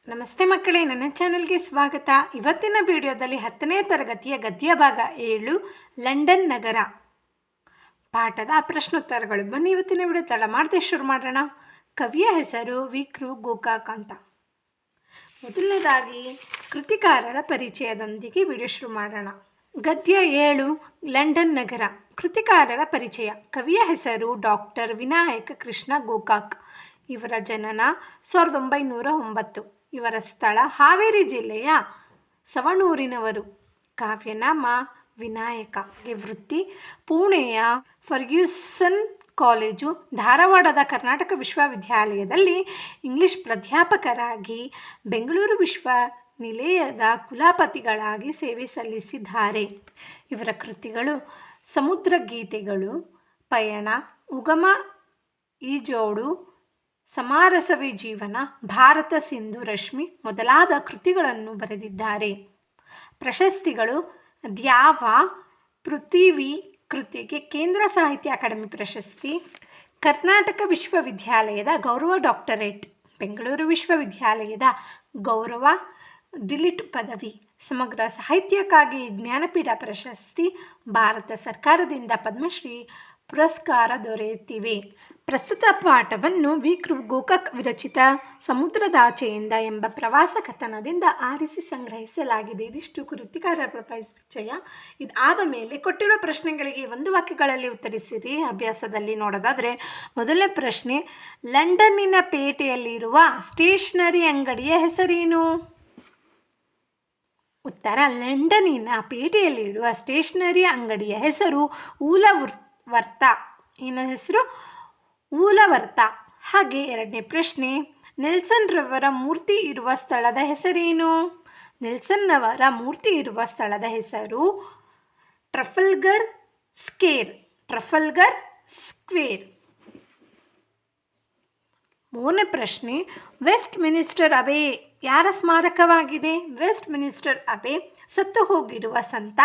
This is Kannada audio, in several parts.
ನಮಸ್ತೆ ಮಕ್ಕಳೇ, ನನ್ನ ಚಾನೆಲ್ಗೆ ಸ್ವಾಗತ. ಇವತ್ತಿನ ವಿಡಿಯೋದಲ್ಲಿ 10ನೇ ತರಗತಿಯ ಗದ್ಯ ಭಾಗ 7 ಲಂಡನ್ ನಗರ ಪಾಠದ ಪ್ರಶ್ನೋತ್ತರಗಳು. ಬನ್ನಿ ಇವತ್ತಿನ ವಿಡಿಯೋ ತಡ ಮಾಡದೆ ಶುರು ಮಾಡೋಣ. ಕವಿಯ ಹೆಸರು ವಿ.ಕೃ. ಗೋಕಾಕ್ ಅಂತ. ಮೊದಲನೇದಾಗಿ ಕೃತಿಕಾರರ ಪರಿಚಯದೊಂದಿಗೆ ವಿಡಿಯೋ ಶುರು ಮಾಡೋಣ. ಗದ್ಯ 7 ಲಂಡನ್ ನಗರ. ಕೃತಿಕಾರರ ಪರಿಚಯ. ಕವಿಯ ಹೆಸರು ಡಾಕ್ಟರ್ ವಿನಾಯಕ ಕೃಷ್ಣ ಗೋಕಾಕ್. ಇವರ ಜನನ 1909. ಇವರ ಸ್ಥಳ ಹಾವೇರಿ ಜಿಲ್ಲೆಯ ಸವಣೂರಿನವರು. ಕಾವ್ಯನಾಮ ವಿನಾಯಕ. ವೃತ್ತಿ ಪುಣೆಯ ಫರ್ಗ್ಯೂಸನ್ ಕಾಲೇಜು, ಧಾರವಾಡದ ಕರ್ನಾಟಕ ವಿಶ್ವವಿದ್ಯಾಲಯದಲ್ಲಿ ಇಂಗ್ಲಿಷ್ ಪ್ರಾಧ್ಯಾಪಕರಾಗಿ, ಬೆಂಗಳೂರು ವಿಶ್ವನಿಲಯದ ಕುಲಪತಿಗಳಾಗಿ ಸೇವೆ ಸಲ್ಲಿಸಿದ್ದಾರೆ. ಇವರ ಕೃತಿಗಳು ಸಮುದ್ರ ಗೀತೆಗಳು, ಪಯಣ, ಉಗಮ ಈಜೋಡು, ಸಮಾರಸವೇ ಜೀವನ, ಭಾರತ ಸಿಂಧು ರಶ್ಮಿ ಮೊದಲಾದ ಕೃತಿಗಳನ್ನು ಬರೆದಿದ್ದಾರೆ. ಪ್ರಶಸ್ತಿಗಳು: ದ್ಯಾವ ಪೃಥ್ವಿ ಕೃತಿಗೆ ಕೇಂದ್ರ ಸಾಹಿತ್ಯ ಅಕಾಡೆಮಿ ಪ್ರಶಸ್ತಿ, ಕರ್ನಾಟಕ ವಿಶ್ವವಿದ್ಯಾಲಯದ ಗೌರವ ಡಾಕ್ಟರೇಟ್, ಬೆಂಗಳೂರು ವಿಶ್ವವಿದ್ಯಾಲಯದ ಗೌರವ ಡಿಲಿಟ್ ಪದವಿ, ಸಮಗ್ರ ಸಾಹಿತ್ಯಕ್ಕಾಗಿ ಜ್ಞಾನಪೀಠ ಪ್ರಶಸ್ತಿ, ಭಾರತ ಸರ್ಕಾರದಿಂದ ಪದ್ಮಶ್ರೀ ಪುರಸ್ಕಾರ ದೊರೆಯುತ್ತಿವೆ. ಪ್ರಸ್ತುತ ಪಾಠವನ್ನು ವಿ.ಕೃ. ಗೋಕಾಕ್ ವಿರಚಿತ ಸಮುದ್ರದಾಚೆಯಿಂದ ಎಂಬ ಪ್ರವಾಸ ಕಥನದಿಂದ ಆರಿಸಿ ಸಂಗ್ರಹಿಸಲಾಗಿದೆ. ಇದಿಷ್ಟು ಕೃತಿಕಾರರ ಪರಿಚಯ. ಇದಾದ ಮೇಲೆ ಕೊಟ್ಟಿರುವ ಪ್ರಶ್ನೆಗಳಿಗೆ ಒಂದು ವಾಕ್ಯಗಳಲ್ಲಿ ಉತ್ತರಿಸಿರಿ. ಅಭ್ಯಾಸದಲ್ಲಿ ನೋಡೋದಾದರೆ ಮೊದಲನೇ ಪ್ರಶ್ನೆ, ಲಂಡನ್ನಿನ ಪೇಟೆಯಲ್ಲಿರುವ ಸ್ಟೇಷನರಿ ಅಂಗಡಿಯ ಹೆಸರೇನು? ಉತ್ತರ: ಲಂಡನ್ನಿನ ಪೇಟೆಯಲ್ಲಿರುವ ಸ್ಟೇಷನರಿ ಅಂಗಡಿಯ ಹೆಸರು ಊಲವರ್ಥ. ಏನು ಹೆಸರು? ಊಲವರ್ಥ. ಹಾಗೆ ಎರಡನೇ ಪ್ರಶ್ನೆ, ನೆಲ್ಸನ್ ರವರ ಮೂರ್ತಿ ಇರುವ ಸ್ಥಳದ ಹೆಸರೇನು? ನೆಲ್ಸನ್ನವರ ಮೂರ್ತಿ ಇರುವ ಸ್ಥಳದ ಹೆಸರು ಟ್ರಫಲ್ಗರ್ ಸ್ಕ್ವೇರ್. ಟ್ರಫಲ್ಗರ್ ಸ್ಕ್ವೇರ್. ಮೂರನೇ ಪ್ರಶ್ನೆ, ವೆಸ್ಟ್ ಮಿನಿಸ್ಟರ್ ಅಬೆ ಯಾರ ಸ್ಮಾರಕವಾಗಿದೆ? ವೆಸ್ಟ್ ಮಿನಿಸ್ಟರ್ ಅಬೆ ಸತ್ತು ಹೋಗಿರುವ ಸಂತ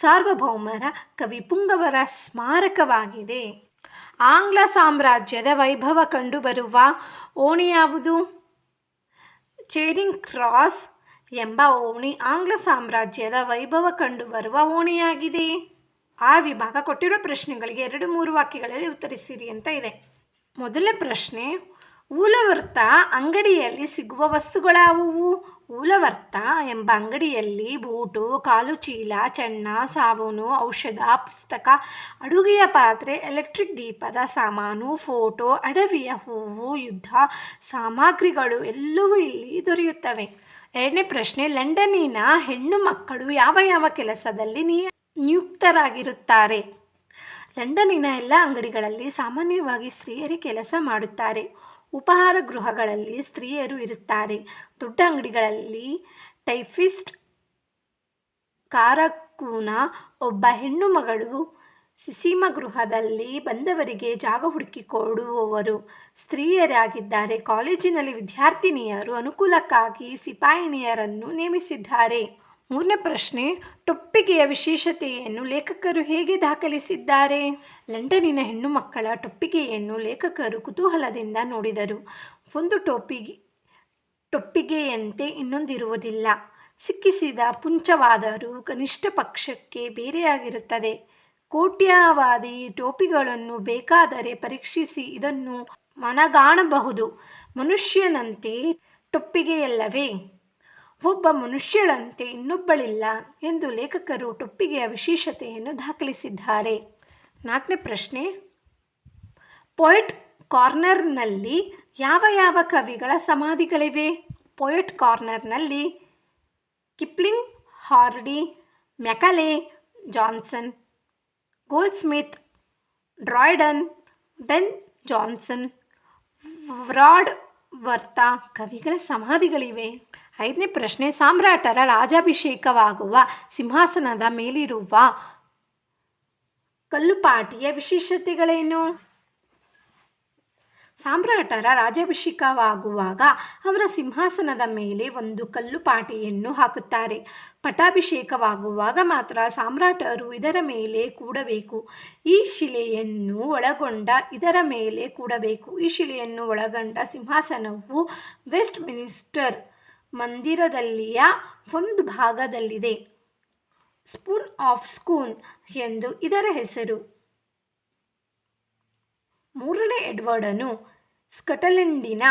ಸಾರ್ವಭೌಮರ ಕವಿ ಪುಂಗವರ ಸ್ಮಾರಕವಾಗಿದೆ. ಆಂಗ್ಲ ಸಾಮ್ರಾಜ್ಯದ ವೈಭವ ಕಂಡುಬರುವ ಓಣಿ ಯಾವುದು? ಚೇರಿಂಗ್ ಕ್ರಾಸ್ ಎಂಬ ಓಣಿ ಆಂಗ್ಲ ಸಾಮ್ರಾಜ್ಯದ ವೈಭವ ಕಂಡುಬರುವ ಓಣಿಯಾಗಿದೆ. ಆ ವಿಭಾಗ ಕೊಟ್ಟಿರೋ ಪ್ರಶ್ನೆಗಳಿಗೆ 2-3 ವಾಕ್ಯಗಳಲ್ಲಿ ಉತ್ತರಿಸಿರಿ ಅಂತ ಇದೆ. ಮೊದಲನೇ ಪ್ರಶ್ನೆ, ಊಲವರ್ಥ ಅಂಗಡಿಯಲ್ಲಿ ಸಿಗುವ ವಸ್ತುಗಳಾವುವು? ಊಲವರ್ಥ ಎಂಬ ಅಂಗಡಿಯಲ್ಲಿ ಬೂಟು, ಕಾಲು ಚೀಲ, ಚೆನ್ನ, ಸಾಬೂನು, ಔಷಧ, ಪುಸ್ತಕ, ಅಡುಗೆಯ ಪಾತ್ರೆ, ಎಲೆಕ್ಟ್ರಿಕ್ ದೀಪದ ಸಾಮಾನು, ಫೋಟೋ, ಅಡವಿಯ ಹೂವು, ಯುದ್ಧ ಸಾಮಗ್ರಿಗಳು ಎಲ್ಲವೂ ಇಲ್ಲಿ ದೊರೆಯುತ್ತವೆ. ಎರಡನೇ ಪ್ರಶ್ನೆ, ಲಂಡನ್ನಿನ ಹೆಣ್ಣು ಮಕ್ಕಳು ಯಾವ ಯಾವ ಕೆಲಸದಲ್ಲಿ ನಿಯುಕ್ತರಾಗಿರುತ್ತಾರೆ? ಲಂಡನ್ನಿನ ಎಲ್ಲ ಅಂಗಡಿಗಳಲ್ಲಿ ಸಾಮಾನ್ಯವಾಗಿ ಸ್ತ್ರೀಯರೇ ಕೆಲಸ ಮಾಡುತ್ತಾರೆ. ಉಪಹಾರ ಗೃಹಗಳಲ್ಲಿ ಸ್ತ್ರೀಯರು ಇರುತ್ತಾರೆ. ದೊಡ್ಡ ಅಂಗಡಿಗಳಲ್ಲಿ ಟೈಪಿಸ್ಟ್, ಕಾರಕೂನ, ಒಬ್ಬ ಹೆಣ್ಣು ಮಗಳು, ಸಿಸಿಮ ಗೃಹದಲ್ಲಿ ಬಂದವರಿಗೆ ಜಾಗ ಹುಡುಕಿಕೊಡುವವರು ಸ್ತ್ರೀಯರಾಗಿದ್ದಾರೆ. ಕಾಲೇಜಿನಲ್ಲಿ ವಿದ್ಯಾರ್ಥಿನಿಯರು ಅನುಕೂಲಕ್ಕಾಗಿ ಸಿಪಾಯಿಣಿಯರನ್ನು ನೇಮಿಸಿದ್ದಾರೆ. ಮೂರನೇ ಪ್ರಶ್ನೆ, ಟೊಪ್ಪಿಗೆಯ ವಿಶೇಷತೆಯನ್ನು ಲೇಖಕರು ಹೇಗೆ ದಾಖಲಿಸಿದ್ದಾರೆ? ಲಂಡನ್ನಿನ ಹೆಣ್ಣು ಮಕ್ಕಳ ಟೊಪ್ಪಿಗೆಯನ್ನು ಲೇಖಕರು ಕುತೂಹಲದಿಂದ ನೋಡಿದರು. ಒಂದು ಟೊಪ್ಪಿಗೆಯಂತೆ ಇನ್ನೊಂದಿರುವುದಿಲ್ಲ. ಸಿಕ್ಕಿಸಿದ ಪುಂಚವಾದರೂ ಕನಿಷ್ಠ ಪಕ್ಷಕ್ಕೆ ಬೇರೆಯಾಗಿರುತ್ತದೆ. ಕೋಟ್ಯವಾದಿ ಟೋಪಿಗಳನ್ನು ಬೇಕಾದರೆ ಪರೀಕ್ಷಿಸಿ ಇದನ್ನು ಮನಗಾಣಬಹುದು. ಮನುಷ್ಯನಂತೆ ಟೊಪ್ಪಿಗೆಯಲ್ಲವೇ? ಒಬ್ಬ ಮನುಷ್ಯಳಂತೆ ಇನ್ನೊಬ್ಬಳಿಲ್ಲ ಎಂದು ಲೇಖಕರು ಟೊಪ್ಪಿಗೆಯ ವಿಶೇಷತೆಯನ್ನು ದಾಖಲಿಸಿದ್ದಾರೆ. ನಾಲ್ಕನೇ ಪ್ರಶ್ನೆ, ಪೋಯೆಟ್ ಕಾರ್ನರ್ನಲ್ಲಿ ಯಾವ ಯಾವ ಕವಿಗಳ ಸಮಾಧಿಗಳಿವೆ? ಪೋಯೆಟ್ ಕಾರ್ನರ್ನಲ್ಲಿ Kipling, Hardy, Macaulay, Johnson, Goldsmith, Dryden, Ben Johnson, Wordsworth ಕವಿಗಳ ಸಮಾಧಿಗಳಿವೆ. ಐದನೇ ಪ್ರಶ್ನೆ, ಸಾಮ್ರಾಟರ ರಾಜಾಭಿಷೇಕವಾಗುವ ಸಿಂಹಾಸನದ ಮೇಲಿರುವ ಕಲ್ಲುಪಾಟಿಯ ವಿಶೇಷತೆಗಳೇನು? ಸಾಮ್ರಾಟರ ರಾಜಾಭಿಷೇಕವಾಗುವಾಗ ಅವರ ಸಿಂಹಾಸನದ ಮೇಲೆ ಒಂದು ಕಲ್ಲುಪಾಟಿಯನ್ನು ಹಾಕುತ್ತಾರೆ. ಪಟ್ಟಾಭಿಷೇಕವಾಗುವಾಗ ಮಾತ್ರ ಸಾಮ್ರಾಟರು ಇದರ ಮೇಲೆ ಕೂಡಬೇಕು. ಈ ಶಿಲೆಯನ್ನು ಒಳಗೊಂಡ ಇದರ ಮೇಲೆ ಕೂಡಬೇಕು. ಈ ಶಿಲೆಯನ್ನು ಒಳಗೊಂಡ ಸಿಂಹಾಸನವು ವೆಸ್ಟ್ ಮಿನಿಸ್ಟರ್ ಮಂದಿರದಲ್ಲಿಯ ಒಂದು ಭಾಗದಲ್ಲಿದೆ. ಸ್ಪೂನ್ ಆಫ್ ಸ್ಕೂನ್ ಎಂದು ಇದರ ಹೆಸರು. 3ನೇ ಎಡ್ವರ್ಡನು ಸ್ಕಾಟ್ಲೆಂಡಿನ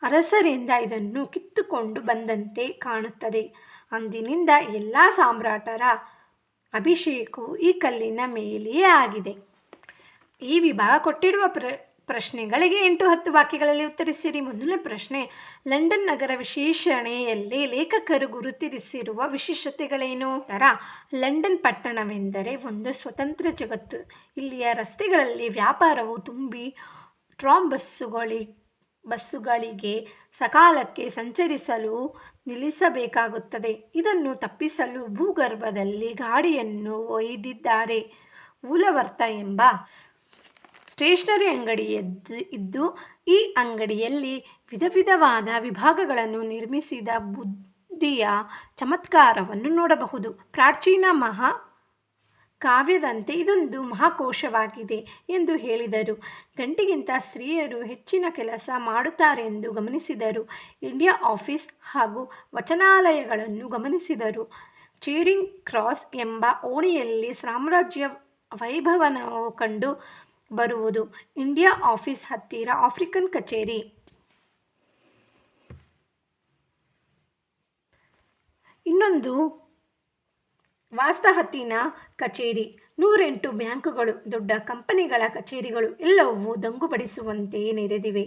ಅರಸರಿಂದ ಇದನ್ನು ಕಿತ್ತುಕೊಂಡು ಬಂದಂತೆ ಕಾಣುತ್ತದೆ. ಅಂದಿನಿಂದ ಎಲ್ಲ ಸಾಮ್ರಾಟರ ಅಭಿಷೇಕವು ಈ ಕಲ್ಲಿನ ಮೇಲೆಯೇ ಆಗಿದೆ. ಈ ವಿಭಾಗ ಕೊಟ್ಟಿರುವ ಪ್ರಶ್ನೆಗಳಿಗೆ 8-10 ವಾಕ್ಯಗಳಲ್ಲಿ ಉತ್ತರಿಸಿರಿ. ಮೊದಲನೇ ಪ್ರಶ್ನೆ, ಲಂಡನ್ ನಗರ ವಿಶೇಷಣೆಯಲ್ಲಿ ಲೇಖಕರು ಗುರುತಿಸಿರುವ ವಿಶೇಷತೆಗಳೇನು? ಲಂಡನ್ ಪಟ್ಟಣವೆಂದರೆ ಒಂದು ಸ್ವತಂತ್ರ ಜಗತ್ತು. ಇಲ್ಲಿಯ ರಸ್ತೆಗಳಲ್ಲಿ ವ್ಯಾಪಾರವು ತುಂಬಿ ಟ್ರಾಮ್ ಬಸ್ಸುಗಳಿಗೆ ಸಕಾಲಕ್ಕೆ ಸಂಚರಿಸಲು ನಿಲ್ಲಿಸಬೇಕಾಗುತ್ತದೆ. ಇದನ್ನು ತಪ್ಪಿಸಲು ಭೂಗರ್ಭದಲ್ಲಿ ಗಾಡಿಯನ್ನು ಒಯ್ದಿದ್ದಾರೆ. ವೂಲವರ್ಥ ಎಂಬ ಸ್ಟೇಷನರಿ ಅಂಗಡಿ ಇದ್ದು ಈ ಅಂಗಡಿಯಲ್ಲಿ ವಿಧವಾದ ವಿಭಾಗಗಳನ್ನು ನಿರ್ಮಿಸಿದ ಬುದ್ಧಿಯ ಚಮತ್ಕಾರವನ್ನು ನೋಡಬಹುದು. ಪ್ರಾಚೀನ ಕಾವ್ಯದಂತೆ ಇದೊಂದು ಮಹಾಕೋಶವಾಗಿದೆ ಎಂದು ಹೇಳಿದರು. ಗಂಡಿಗಿಂತ ಸ್ತ್ರೀಯರು ಹೆಚ್ಚಿನ ಕೆಲಸ ಮಾಡುತ್ತಾರೆಂದು ಗಮನಿಸಿದರು. ಇಂಡಿಯಾ ಆಫೀಸ್ ಹಾಗೂ ವಚನಾಲಯಗಳನ್ನು ಗಮನಿಸಿದರು. ಚೇರಿಂಗ್ ಕ್ರಾಸ್ ಎಂಬ ಓಣಿಯಲ್ಲಿ ಸಾಮ್ರಾಜ್ಯ ವೈಭವವನ್ನು ಕಂಡು ಬರುವುದು. ಇಂಡಿಯಾ ಆಫೀಸ್ ಹತ್ತಿರ ಆಫ್ರಿಕನ್ ಕಚೇರಿ. ಇನ್ನೊಂದು ವಾಸ್ತಹತಿನ ಕಚೇರಿ. 108 ಬ್ಯಾಂಕುಗಳು, ದೊಡ್ಡ ಕಂಪನಿಗಳ ಕಚೇರಿಗಳು ಎಲ್ಲವೂ ದಂಗುಬಡಿಸುವಂತೆಯೇ ನೆರೆದಿವೆ.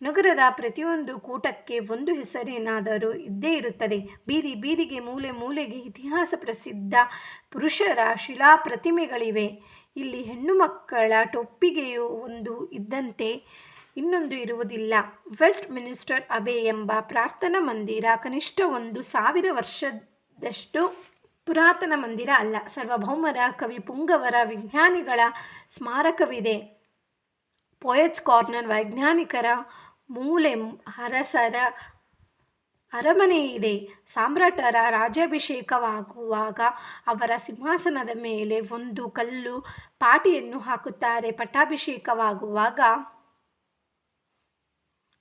ನಗರದ ಪ್ರತಿಯೊಂದು ಕೂಟಕ್ಕೆ ಒಂದು ಹೆಸರೇನಾದರೂ ಇದ್ದೇ ಇರುತ್ತದೆ. ಬೀದಿ ಬೀದಿಗೆ, ಮೂಲೆ ಮೂಲೆಗೆ ಇತಿಹಾಸ ಪ್ರಸಿದ್ಧ ಪುರುಷರ ಶಿಲಾ ಪ್ರತಿಮೆಗಳಿವೆ. ಇಲ್ಲಿ ಹೆಣ್ಣು ಮಕ್ಕಳ ಟೊಪ್ಪಿಗೆಯು ಒಂದು ಇದ್ದಂತೆ ಇನ್ನೊಂದು ಇರುವುದಿಲ್ಲ. ವೆಸ್ಟ್ ಮಿನಿಸ್ಟರ್ ಅಬೆ ಎಂಬ ಪ್ರಾರ್ಥನಾ ಮಂದಿರ ಕನಿಷ್ಠ 1000 ವರ್ಷದಷ್ಟು ಪುರಾತನ ಮಂದಿರ ಅಲ್ಲ. ಸಾರ್ವಭೌಮರ, ಕವಿ ಪುಂಗವರ, ವಿಜ್ಞಾನಿಗಳ ಸ್ಮಾರಕವಿದೆ. ಪೋಯೆಟ್ಸ್ ಕಾರ್ನರ್, ವೈಜ್ಞಾನಿಕರ ಮೂಲೆ, ಅರಸರ ಅರಮನೆ ಇದೆ. ಸಾಮ್ರಾಟರ ರಾಜ್ಯಾಭಿಷೇಕವಾಗುವಾಗ ಅವರ ಸಿಂಹಾಸನದ ಮೇಲೆ ಒಂದು ಕಲ್ಲು ಪಾಟಿಯನ್ನು ಹಾಕುತ್ತಾರೆ. ಪಟ್ಟಾಭಿಷೇಕವಾಗುವಾಗ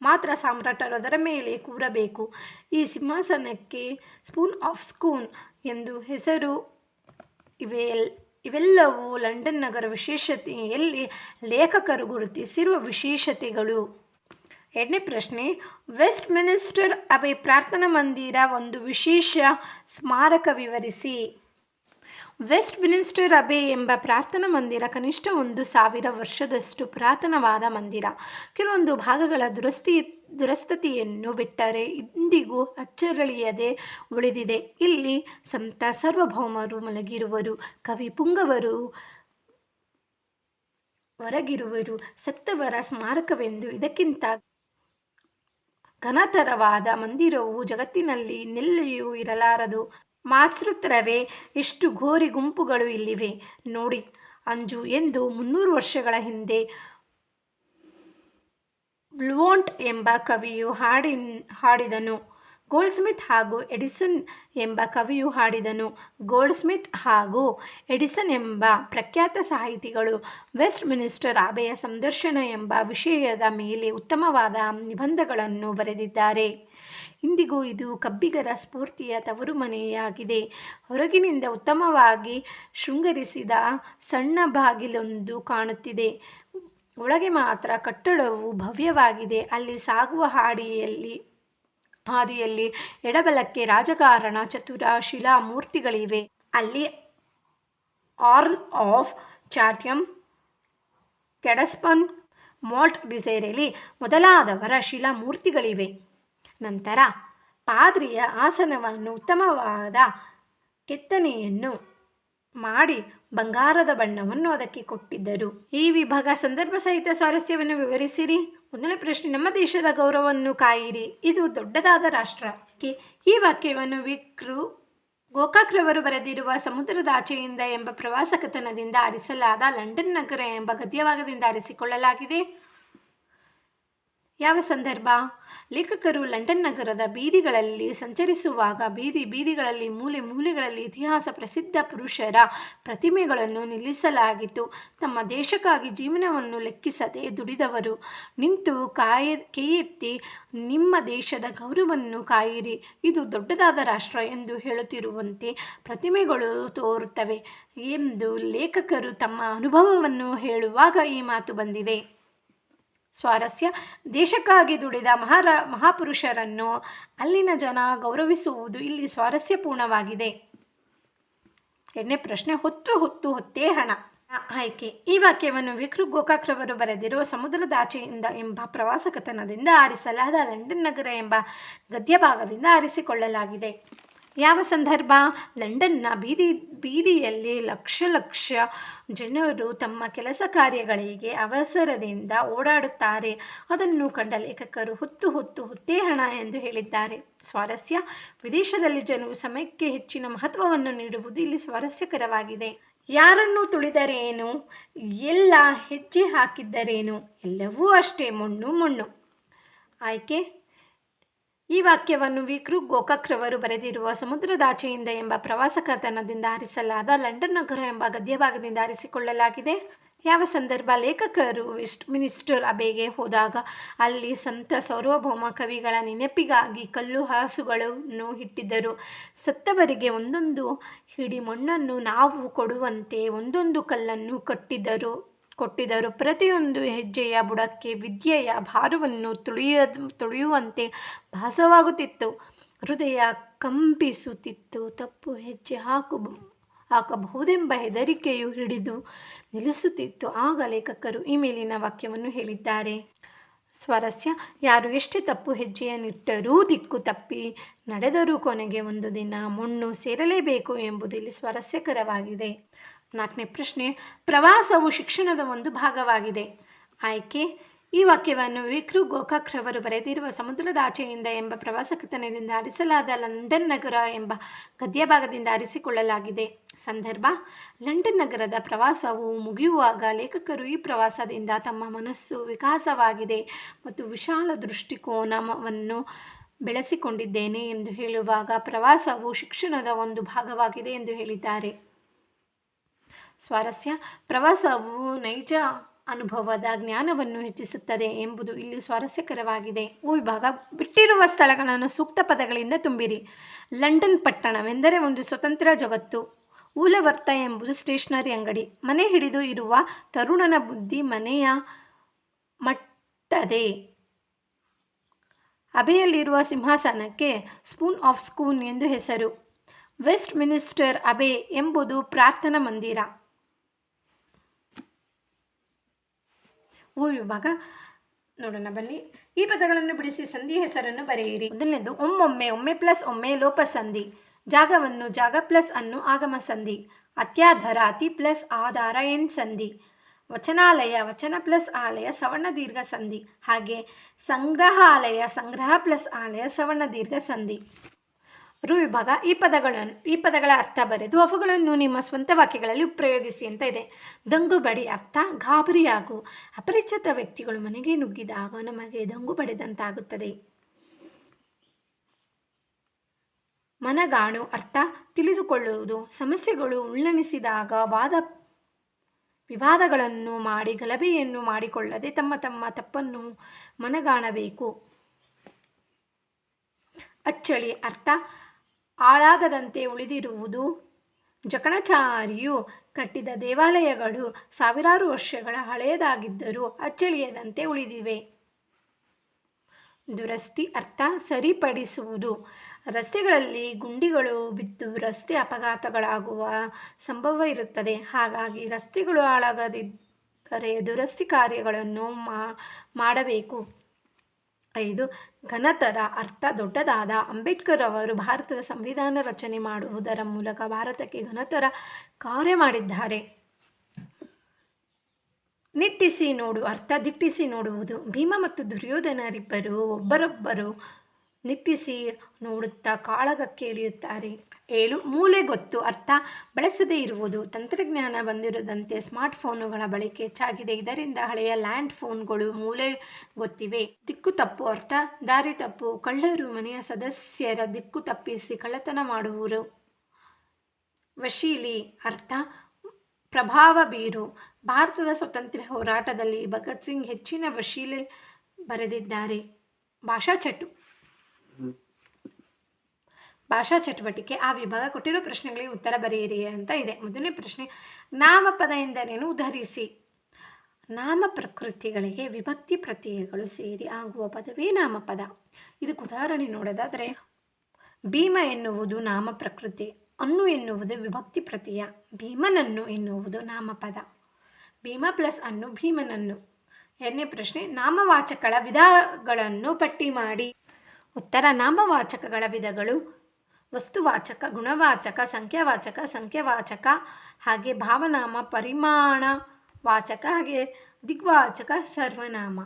ಮಾತ್ರ ಸಾಮ್ರಾಟರು ಅದರ ಮೇಲೆ ಕೂರಬೇಕು. ಈ ಸಿಂಹಾಸನಕ್ಕೆ ಸ್ಪೂನ್ ಆಫ್ ಸ್ಕೂನ್ ಎಂದು ಹೆಸರು. ಇವೆಲ್ಲವೂ ಲಂಡನ್ ನಗರ ವಿಶೇಷತೆಯಲ್ಲಿ ಲೇಖಕರು ಗುರುತಿಸಿರುವ ವಿಶೇಷತೆಗಳು. 2ನೇ ಪ್ರಶ್ನೆ, ವೆಸ್ಟ್ ಮಿನಿಸ್ಟರ್ ಅಬೆ ಪ್ರಾರ್ಥನಾ ಮಂದಿರ ಒಂದು ವಿಶೇಷ ಸ್ಮಾರಕ ವಿವರಿಸಿ. ವೆಸ್ಟ್ ಮಿನಿಸ್ಟರ್ ಅಬೆ ಎಂಬ ಪ್ರಾರ್ಥನಾ ಮಂದಿರ ಕನಿಷ್ಠ 1000 ವರ್ಷದಷ್ಟು ಪುರಾತನವಾದ ಮಂದಿರ. ಕೆಲವೊಂದು ಭಾಗಗಳ ದುರಸ್ಥತೆಯನ್ನು ಬಿಟ್ಟರೆ ಇಂದಿಗೂ ಅಚ್ಚಳಿಯದೆ ಉಳಿದಿದೆ. ಇಲ್ಲಿ ಸಂತ ಸಾರ್ವಭೌಮರು ಮಲಗಿರುವರು, ಕವಿ ಪುಂಗವರು ಹೊರಗಿರುವರು. ಸತ್ತವರ ಸ್ಮಾರಕವೆಂದು ಇದಕ್ಕಿಂತ ಘನತರವಾದ ಮಂದಿರವು ಜಗತ್ತಿನಲ್ಲಿ ನೆಲ್ಲಿಯೂ ಇರಲಾರದು. ಮಾತೃತ್ರವೇ ಎಷ್ಟು ಘೋರಿ ಗುಂಪುಗಳು ಇಲ್ಲಿವೆ ನೋಡಿ. ಅಂಜು ಎಂದು 300 ವರ್ಷಗಳ ಹಿಂದೆ ಬ್ಲೂಂಟ್ ಎಂಬ ಕವಿಯು ಹಾಡಿದನು. ಗೋಲ್ಡ್ಸ್ಮಿತ್ ಹಾಗೂ ಎಡಿಸನ್ ಎಂಬ ಕವಿಯು ಹಾಡಿದನು. ಗೋಲ್ಡ್ಸ್ಮಿತ್ ಹಾಗೂ ಎಡಿಸನ್ ಎಂಬ ಪ್ರಖ್ಯಾತ ಸಾಹಿತಿಗಳು ವೆಸ್ಟ್ ಮಿನಿಸ್ಟರ್ ಅಬೆಯ ಸಂದರ್ಶನ ಎಂಬ ವಿಷಯದ ಮೇಲೆ ಉತ್ತಮವಾದ ನಿಬಂಧಗಳನ್ನು ಬರೆದಿದ್ದಾರೆ. ಇಂದಿಗೂ ಇದು ಕಬ್ಬಿಗರ ಸ್ಫೂರ್ತಿಯ ತವರು ಮನೆಯಾಗಿದೆ. ಹೊರಗಿನಿಂದ ಉತ್ತಮವಾಗಿ ಶೃಂಗರಿಸಿದ ಸಣ್ಣ ಬಾಗಿಲೊಂದು ಕಾಣುತ್ತಿದೆ. ಒಳಗೆ ಮಾತ್ರ ಕಟ್ಟಡವು ಭವ್ಯವಾಗಿದೆ. ಅಲ್ಲಿ ಸಾಗುವ ಹಾದಿಯಲ್ಲಿ ಎಡಬಲಕ್ಕೆ ರಾಜಕಾರಣ ಚತುರ ಶಿಲಾ ಮೂರ್ತಿಗಳಿವೆ. ಅಲ್ಲಿ ಆರ್ಲ್ ಆಫ್ ಚಾಥಮ್, ಕ್ಯಾಡಸ್ಪನ್, ಮಾಲ್ಟ್ ಡಿಸೈರೆಲಿ ಮೊದಲಾದವರ ಶಿಲಾ ಮೂರ್ತಿಗಳಿವೆ. ನಂತರ ಪಾದ್ರಿಯ ಆಸನವನ್ನು ಉತ್ತಮವಾದ ಕೆತ್ತನೆಯನ್ನು ಮಾಡಿ ಬಂಗಾರದ ಬಣ್ಣವನ್ನು ಅದಕ್ಕೆ ಕೊಟ್ಟಿದ್ದರು. ಈ ವಿಭಾಗ ಸಂದರ್ಭ ಸಹಿತ ಸ್ವಾರಸ್ಯವನ್ನು ವಿವರಿಸಿರಿ. 1ನೇ ಪ್ರಶ್ನೆ, ನಮ್ಮ ದೇಶದ ಗೌರವವನ್ನು ಕಾಯಿರಿ. ಇದು ದೊಡ್ಡದಾದ ರಾಷ್ಟ್ರ. ಈ ವಾಕ್ಯವನ್ನು ಗೋಕಾಕ್ರವರು ಬರೆದಿರುವ ಸಮುದ್ರದಾಚೆಯಿಂದ ಎಂಬ ಪ್ರವಾಸ ಕಥನದಿಂದ ಆರಿಸಲಾದ ಲಂಡನ್ ನಗರ ಎಂಬ ಗದ್ಯಭಾಗದಿಂದ ಆರಿಸಿಕೊಳ್ಳಲಾಗಿದೆ. ಯಾವ ಸಂದರ್ಭ? ಲೇಖಕರು ಲಂಡನ್ ನಗರದ ಬೀದಿಗಳಲ್ಲಿ ಸಂಚರಿಸುವಾಗ ಬೀದಿಗಳಲ್ಲಿ ಮೂಲೆ ಮೂಲೆಗಳಲ್ಲಿ ಇತಿಹಾಸ ಪ್ರಸಿದ್ಧ ಪುರುಷರ ಪ್ರತಿಮೆಗಳನ್ನು ನಿಲ್ಲಿಸಲಾಗಿತ್ತು. ತಮ್ಮ ದೇಶಕ್ಕಾಗಿ ಜೀವನವನ್ನು ಲೆಕ್ಕಿಸದೆ ದುಡಿದವರು ನಿಂತು ಕೈಯೆತ್ತಿ ನಿಮ್ಮ ದೇಶದ ಗೌರವವನ್ನು ಕಾಯಿರಿ, ಇದು ದೊಡ್ಡದಾದ ರಾಷ್ಟ್ರ ಎಂದು ಹೇಳುತ್ತಿರುವಂತೆ ಪ್ರತಿಮೆಗಳು ತೋರುತ್ತವೆ ಎಂದು ಲೇಖಕರು ತಮ್ಮ ಅನುಭವವನ್ನು ಹೇಳುವಾಗ ಈ ಮಾತು ಬಂದಿದೆ. ಸ್ವಾರಸ್ಯ: ದೇಶಕ್ಕಾಗಿ ದುಡಿದ ಮಹಾಪುರುಷರನ್ನು ಅಲ್ಲಿನ ಜನ ಗೌರವಿಸುವುದು ಇಲ್ಲಿ ಸ್ವಾರಸ್ಯಪೂರ್ಣವಾಗಿದೆ. 2ನೇ ಪ್ರಶ್ನೆ, ಹೊತ್ತೇ ಹಣ. ಆಯ್ಕೆ: ಈ ವಾಕ್ಯವನ್ನು ವಿಕ್ರು ಗೋಕಾಕ್ರವರು ಬರೆದಿರುವ ಸಮುದ್ರದಾಚೆಯಿಂದ ಎಂಬ ಪ್ರವಾಸ ಕಥನದಿಂದ ಆರಿಸಲಾದ ಲಂಡನ್ ನಗರ ಎಂಬ ಗದ್ಯ ಭಾಗದಿಂದ ಆರಿಸಿಕೊಳ್ಳಲಾಗಿದೆ. ಯಾವ ಸಂದರ್ಭ? ಲಂಡನ್ನ ಬೀದಿಯಲ್ಲಿ ಲಕ್ಷ ಜನರು ತಮ್ಮ ಕೆಲಸ ಕಾರ್ಯಗಳಿಗೆ ಅವಸರದಿಂದ ಓಡಾಡುತ್ತಾರೆ. ಅದನ್ನು ಕಂಡ ಲೇಖಕರು ಹೊತ್ತೇ ಹಣ ಎಂದು ಹೇಳಿದ್ದಾರೆ. ಸ್ವಾರಸ್ಯ: ವಿದೇಶದಲ್ಲಿ ಜನರು ಸಮಯಕ್ಕೆ ಹೆಚ್ಚಿನ ಮಹತ್ವವನ್ನು ನೀಡುವುದು ಇಲ್ಲಿ ಸ್ವಾರಸ್ಯಕರವಾಗಿದೆ. ಯಾರನ್ನು ತುಳಿದರೇನು, ಎಲ್ಲ ಹೆಜ್ಜೆ ಹಾಕಿದ್ದರೇನು, ಎಲ್ಲವೂ ಅಷ್ಟೇ ಮಣ್ಣು. ಆಯ್ಕೆ: ಈ ವಾಕ್ಯವನ್ನು ವಿಕ್ರು ಗೋಕಾಕ್ರವರು ಬರೆದಿರುವ ಸಮುದ್ರದಾಚೆಯಿಂದ ಎಂಬ ಪ್ರವಾಸ ಕಥನದಿಂದ ಆರಿಸಲಾದ ಲಂಡನ್ ನಗರ ಎಂಬ ಗದ್ಯಭಾಗದಿಂದ ಆರಿಸಿಕೊಳ್ಳಲಾಗಿದೆ. ಯಾವ ಸಂದರ್ಭ? ಲೇಖಕರು ವೆಸ್ಟ್ ಮಿನಿಸ್ಟರ್ ಅಬೆಗೆ ಹೋದಾಗ ಅಲ್ಲಿ ಸಂತ ಸಾರ್ವಭೌಮ ಕವಿಗಳ ನೆನಪಿಗಾಗಿ ಕಲ್ಲು ಹಾಸುಗಳನ್ನು ಇಟ್ಟಿದ್ದರು. ಸತ್ತವರಿಗೆ ಒಂದೊಂದು ಹಿಡಿ ಮಣ್ಣನ್ನು ನಾವು ಕೊಡುವಂತೆ ಒಂದೊಂದು ಕಲ್ಲನ್ನು ಕೊಟ್ಟಿದ್ದರು. ಪ್ರತಿಯೊಂದು ಹೆಜ್ಜೆಯ ಬುಡಕ್ಕೆ ವಿದ್ಯೆಯ ಭಾರವನ್ನು ತುಳಿಯುವಂತೆ ಭಾಸವಾಗುತ್ತಿತ್ತು. ಹೃದಯ ಕಂಪಿಸುತ್ತಿತ್ತು. ತಪ್ಪು ಹೆಜ್ಜೆ ಹಾಕಬಹುದೆಂಬ ಹೆದರಿಕೆಯು ಹಿಡಿದು ನಿಲ್ಲಿಸುತ್ತಿತ್ತು. ಆಗ ಲೇಖಕರು ಈ ಮೇಲಿನ ವಾಕ್ಯವನ್ನು ಹೇಳಿದ್ದಾರೆ. ಸ್ವಾರಸ್ಯ: ಯಾರು ಎಷ್ಟೇ ತಪ್ಪು ಹೆಜ್ಜೆಯನ್ನಿಟ್ಟರೂ ದಿಕ್ಕು ತಪ್ಪಿ ನಡೆದರೂ ಕೊನೆಗೆ ಒಂದು ದಿನ ಮಣ್ಣು ಸೇರಲೇಬೇಕು ಎಂಬುದು ಇಲ್ಲಿ ಸ್ವಾರಸ್ಯಕರವಾಗಿದೆ. 4ನೇ ಪ್ರಶ್ನೆ, ಪ್ರವಾಸವು ಶಿಕ್ಷಣದ ಒಂದು ಭಾಗವಾಗಿದೆ. ಆಯ್ಕೆ: ಈ ವಾಕ್ಯವನ್ನು ವಿಕ್ರು ಗೋಕಾಕ್ರವರು ಬರೆದಿರುವ ಸಮುದ್ರದಾಚೆಯಿಂದ ಎಂಬ ಪ್ರವಾಸ ಕಥನದಿಂದ ಆರಿಸಲಾದ ಲಂಡನ್ ನಗರ ಎಂಬ ಗದ್ಯಭಾಗದಿಂದ ಆರಿಸಿಕೊಳ್ಳಲಾಗಿದೆ. ಸಂದರ್ಭ: ಲಂಡನ್ ನಗರದ ಪ್ರವಾಸವು ಮುಗಿಯುವಾಗ ಲೇಖಕರು ಈ ಪ್ರವಾಸದಿಂದ ತಮ್ಮ ಮನಸ್ಸು ವಿಕಾಸವಾಗಿದೆ ಮತ್ತು ವಿಶಾಲ ದೃಷ್ಟಿಕೋನವನ್ನು ಬೆಳೆಸಿಕೊಂಡಿದ್ದೇನೆ ಎಂದು ಹೇಳುವಾಗ ಪ್ರವಾಸವು ಶಿಕ್ಷಣದ ಒಂದು ಭಾಗವಾಗಿದೆ ಎಂದು ಹೇಳಿದ್ದಾರೆ. ಸ್ವಾರಸ್ಯ: ಪ್ರವಾಸವು ನೈಜ ಅನುಭವದ ಜ್ಞಾನವನ್ನು ಹೆಚ್ಚಿಸುತ್ತದೆ ಎಂಬುದು ಇಲ್ಲಿ ಸ್ವಾರಸ್ಯಕರವಾಗಿದೆ. ವಿಭಾಗ: ಬಿಟ್ಟಿರುವ ಸ್ಥಳಗಳನ್ನು ಸೂಕ್ತ ಪದಗಳಿಂದ ತುಂಬಿರಿ. ಲಂಡನ್ ಪಟ್ಟಣವೆಂದರೆ ಒಂದು ಸ್ವತಂತ್ರ ಜಗತ್ತು. ಊಲವರ್ತ ಎಂಬುದು ಸ್ಟೇಷನರಿ ಅಂಗಡಿ. ಮನೆ ಹಿಡಿದು ಇರುವ ತರುಣನ ಬುದ್ಧಿ ಮನೆಯ ಮಟ್ಟದೆ. ಅಬೆಯಲ್ಲಿರುವ ಸಿಂಹಾಸನಕ್ಕೆ ಸ್ಪೂನ್ ಆಫ್ ಸ್ಕೂನ್ ಎಂದು ಹೆಸರು. ವೆಸ್ಟ್ ಮಿನಿಸ್ಟರ್ ಅಬೆ ಎಂಬುದು ಪ್ರಾರ್ಥನಾ ಮಂದಿರ. ವಿಭಾಗ ನೋಡೋಣ ಬನ್ನಿ. ಈ ಪದಗಳನ್ನು ಬಿಡಿಸಿ ಸಂಧಿ ಹೆಸರನ್ನು ಬರೆಯಿರಿ. ಮೊದಲನೇದು ಒಮ್ಮೆ ಪ್ಲಸ್ ಒಮ್ಮೆ ಲೋಪ ಸಂಧಿ. ಜಾಗವನ್ನು ಜಾಗ ಪ್ಲಸ್ ಅನ್ನು ಆಗಮ ಸಂಧಿ. ಅತ್ಯಾಧಾರ ಅತಿ ಪ್ಲಸ್ ಆಧಾರ ಎಣ್ ಸಂಧಿ. ವಚನಾಲಯ ವಚನ ಪ್ಲಸ್ ಆಲಯ ಸವರ್ಣ ದೀರ್ಘ ಸಂಧಿ. ಹಾಗೆ ಸಂಗ್ರಹಾಲಯ ಸಂಗ್ರಹ ಪ್ಲಸ್ ಆಲಯ ಸವರ್ಣ ದೀರ್ಘ ಸಂಧಿ. ವಿಭಾಗ: ಈ ಪದಗಳ ಅರ್ಥ ಬರೆದು ಅವುಗಳನ್ನು ನಿಮ್ಮ ಸ್ವಂತ ವಾಕ್ಯಗಳಲ್ಲಿ ಪ್ರಯೋಗಿಸಿ ಅಂತ ಇದೆ. ದಂಗು ಬಡಿ ಅರ್ಥ ಗಾಬರಿಯಾಗು. ಅಪರಿಚಿತ ವ್ಯಕ್ತಿಗಳು ಮನೆಗೆ ನುಗ್ಗಿದಾಗ ನಮಗೆ ದಂಗು ಬಡಿದಂತಾಗುತ್ತದೆ. ಮನಗಾಣು ಅರ್ಥ ತಿಳಿದುಕೊಳ್ಳುವುದು. ಸಮಸ್ಯೆಗಳು ಉಲ್ಲಣಿಸಿದಾಗ ವಿವಾದಗಳನ್ನು ಮಾಡಿ ಗಲಭೆಯನ್ನು ಮಾಡಿಕೊಳ್ಳದೆ ತಮ್ಮ ತಪ್ಪನ್ನು ಮನಗಾಣಬೇಕು. ಅಚ್ಚಳಿ ಅರ್ಥ ಹಾಳಾಗದಂತೆ ಉಳಿದಿರುವುದು. ಜಕಣಾಚಾರಿಯು ಕಟ್ಟಿದ ದೇವಾಲಯಗಳು ಸಾವಿರಾರು ವರ್ಷಗಳ ಹಳೆಯದಾಗಿದ್ದರೂ ಅಚ್ಚಳಿಯದಂತೆ ಉಳಿದಿವೆ. ದುರಸ್ತಿ ಅರ್ಥ ಸರಿಪಡಿಸುವುದು. ರಸ್ತೆಗಳಲ್ಲಿ ಗುಂಡಿಗಳು ಬಿದ್ದು ರಸ್ತೆ ಅಪಘಾತಗಳಾಗುವ ಸಂಭವ ಇರುತ್ತದೆ. ಹಾಗಾಗಿ ರಸ್ತೆಗಳು ಹಾಳಾಗದಿದ್ದರೆ ದುರಸ್ತಿ ಕಾರ್ಯಗಳನ್ನು ಮಾಡಬೇಕು. 5 ಘನತರ ಅರ್ಥ ದೊಡ್ಡದಾದ. ಅಂಬೇಡ್ಕರ್ ಅವರು ಭಾರತದ ಸಂವಿಧಾನ ರಚನೆ ಮಾಡುವುದರ ಮೂಲಕ ಭಾರತಕ್ಕೆ ಘನತರ ಕಾರ್ಯ ಮಾಡಿದ್ದಾರೆ. ನಿಟ್ಟಿಸಿ ನೋಡು ಅರ್ಥ ದಿಟ್ಟಿಸಿ ನೋಡುವುದು. ಭೀಮ ಮತ್ತು ದುರ್ಯೋಧನರಿಬ್ಬರು ಒಬ್ಬರೊಬ್ಬರು ನಿಟ್ಟಿಸಿ ನೋಡುತ್ತಾ ಕಾಳಗಕ್ಕೆ ಇಳಿಯುತ್ತಾರೆ. 7 ಮೂಲೆ ಗೊತ್ತು ಅರ್ಥ ಬಳಸದೇ ಇರುವುದು. ತಂತ್ರಜ್ಞಾನ ಬಂದಿರದಂತೆ ಸ್ಮಾರ್ಟ್ ಫೋನುಗಳ ಬಳಕೆ ಹೆಚ್ಚಾಗಿದೆ. ಇದರಿಂದ ಹಳೆಯ ಲ್ಯಾಂಡ್ ಫೋನ್ಗಳು ಮೂಲೆ ಗೊತ್ತಿವೆ. ದಿಕ್ಕು ತಪ್ಪು ಅರ್ಥ ದಾರಿ ತಪ್ಪು. ಕಳ್ಳರು ಮನೆಯ ಸದಸ್ಯರ ದಿಕ್ಕು ತಪ್ಪಿಸಿ ಕಳ್ಳತನ ಮಾಡುವರು. ವಶೀಲಿ ಅರ್ಥ ಪ್ರಭಾವ ಬೀರು. ಭಾರತದ ಸ್ವಾತಂತ್ರ್ಯ ಹೋರಾಟದಲ್ಲಿ ಭಗತ್ ಸಿಂಗ್ ಹೆಚ್ಚಿನ ವಶೀಲಿ ಬರೆದಿದ್ದಾರೆ. ಭಾಷಾ ಚಟುವಟಿಕೆ ಆ ವಿಭಾಗ ಕೊಟ್ಟಿರೋ ಪ್ರಶ್ನೆಗಳಿಗೆ ಉತ್ತರ ಬರೆಯಿರಿ ಅಂತ ಇದೆ. ಮೊದಲನೇ ಪ್ರಶ್ನೆ, ನಾಮಪದ ಎಂದರೇನು ಉದಾಹರಿಸಿ. ನಾಮ ಪ್ರಕೃತಿಗಳಿಗೆ ವಿಭಕ್ತಿ ಪ್ರತ್ಯಯಗಳು ಸೇರಿ ಆಗುವ ಪದವೇ ನಾಮಪದ. ಇದಕ್ಕೆ ಉದಾಹರಣೆ ನೋಡೋದಾದರೆ, ಭೀಮ ಎನ್ನುವುದು ನಾಮ ಪ್ರಕೃತಿ, ಅನ್ನು ಎನ್ನುವುದು ವಿಭಕ್ತಿ ಪ್ರತ್ಯಯ, ಭೀಮನನ್ನು ಎನ್ನುವುದು ನಾಮಪದ. ಭೀಮ ಪ್ಲಸ್ ಅನ್ನು ಭೀಮನನ್ನು. ಎರಡನೇ ಪ್ರಶ್ನೆ, ನಾಮವಾಚಕಗಳ ವಿಧಗಳನ್ನು ಪಟ್ಟಿ ಮಾಡಿ. ಉತ್ತರ, ನಾಮವಾಚಕಗಳ ವಿಧಗಳು ವಸ್ತುವಾಚಕ, ಗುಣವಾಚಕ, ಸಂಖ್ಯಾವಾಚಕ, ಹಾಗೆ ಭಾವನಾಮ, ಪರಿಮಾಣ ವಾಚಕ, ಹಾಗೆ ದಿಗ್ವಾಚಕ, ಸರ್ವನಾಮ.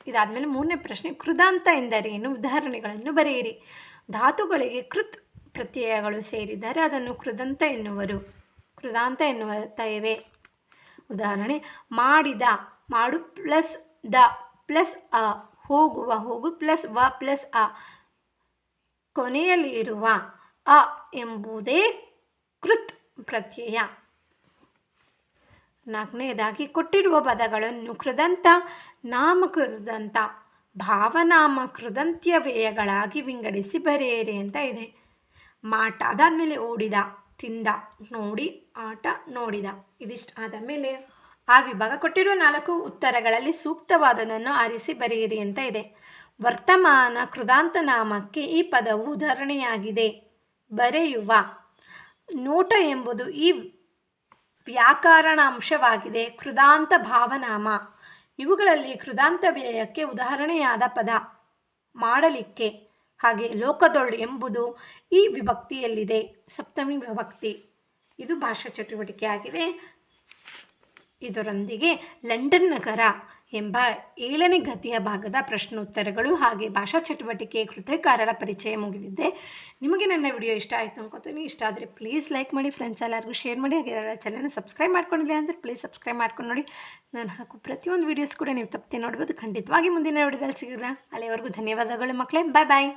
ಇದಾದಮೇಲೆ ಮೂರನೇ ಪ್ರಶ್ನೆ, ಕೃದಾಂತ ಎಂದರೇನು ಉದಾಹರಣೆಗಳನ್ನು ಬರೆಯಿರಿ. ಧಾತುಗಳಿಗೆ ಕೃತ್ ಪ್ರತ್ಯಯಗಳು ಸೇರಿದರೆ ಅದನ್ನು ಕೃದಂತ ಎನ್ನುತ್ತೇವೆ. ಉದಾಹರಣೆ, ಮಾಡಿದ ಮಾಡು ಪ್ಲಸ್ ದ ಪ್ಲಸ್ ಅ, ಹೋಗು ಪ್ಲಸ್ ವ ಪ್ಲಸ್ ಅ, ಕೊನೆಯಲ್ಲಿ ಇರುವ ಅ ಎಂಬುದೇ ಕೃತ್ ಪ್ರತ್ಯಯ. ನಾಲ್ಕನೆಯದಾಗಿ ಕೊಟ್ಟಿರುವ ಪದಗಳನ್ನು ಕೃದಂತ, ನಾಮಕೃದಂತ, ಭಾವನಾಮ, ಕೃದಂತ್ಯ ವ್ಯಯಗಳಾಗಿ ವಿಂಗಡಿಸಿ ಬರೆಯಿರಿ ಅಂತ ಇದೆ. ಮಾಟ ಅದಾದಮೇಲೆ ಓಡಿದ, ತಿಂದ, ನೋಡಿ, ಆಟ, ನೋಡಿದ. ಇದಿಷ್ಟು ಆದ ಮೇಲೆ ಆ ವಿಭಾಗ ಕೊಟ್ಟಿರುವ 4 ಉತ್ತರಗಳಲ್ಲಿ ಸೂಕ್ತವಾದದನ್ನು ಆರಿಸಿ ಬರೆಯಿರಿ ಅಂತ ಇದೆ. ವರ್ತಮಾನ ಕೃದಾಂತ ನಾಮಕ್ಕೆ ಈ ಪದವು ಉದಾಹರಣೆಯಾಗಿದೆ. ಬರೆಯುವ. ನೋಟ ಎಂಬುದು ಈ ವ್ಯಾಕರಣ ಅಂಶವಾಗಿದೆ. ಕೃದಾಂತ ಭಾವನಾಮ. ಇವುಗಳಲ್ಲಿ ಕೃದಾಂತ ವ್ಯಯಕ್ಕೆ ಉದಾಹರಣೆಯಾದ ಪದ. ಮಾಡಲಿಕ್ಕೆ. ಹಾಗೆ ಲೋಕದೊಳು ಎಂಬುದು ಈ ವಿಭಕ್ತಿಯಲ್ಲಿದೆ, ಸಪ್ತಮಿ ವಿಭಕ್ತಿ. ಇದು ಭಾಷಾ ಚಟುವಟಿಕೆ ಆಗಿದೆ. ಇದರೊಂದಿಗೆ ಲಂಡನ್ ನಗರ ಎಂಬ 7ನೇ ಗದ್ಯ ಭಾಗದ ಪ್ರಶ್ನೋತ್ತರಗಳು ಹಾಗೆ ಭಾಷಾ ಚಟುವಟಿಕೆ ಕೃತಿಕಾರರ ಪರಿಚಯ ಮುಗಿದಿದೆ. ನಿಮಗೆ ನನ್ನ ವಿಡಿಯೋ ಇಷ್ಟ ಆಯಿತು ಅನ್ಕೋತೀನಿ. ಇಷ್ಟ ಆದರೆ ಪ್ಲೀಸ್ ಲೈಕ್ ಮಾಡಿ, ಫ್ರೆಂಡ್ಸ್ ಎಲ್ಲರಿಗೂ ಶೇರ್ ಮಾಡಿ. ಹಾಗೆ ಚಾನಲ್ನ ಸಬ್ಸ್ಕ್ರೈಬ್ ಮಾಡ್ಕೊಂಡಿಲ್ಲ ಅಂದರೆ ಪ್ಲೀಸ್ ಸಬ್ಸ್ಕ್ರೈಬ್ ಮಾಡ್ಕೊಂಡು ನೋಡಿ. ನಾನು ಹಾಕೋ ಪ್ರತಿಯೊಂದು ವೀಡಿಯೋಸ್ ಕೂಡ ನೀವು ತಪ್ಪದೆ ನೋಡ್ಬೋದು. ಖಂಡಿತವಾಗಿ ಮುಂದಿನ ವಿಡಿಯೋದಲ್ಲಿ ಸಿಗೋಣ. ಅಲ್ಲಿವರೆಗೂ ಧನ್ಯವಾದಗಳು ಮಕ್ಕಳೇ. ಬಾಯ್ ಬಾಯ್.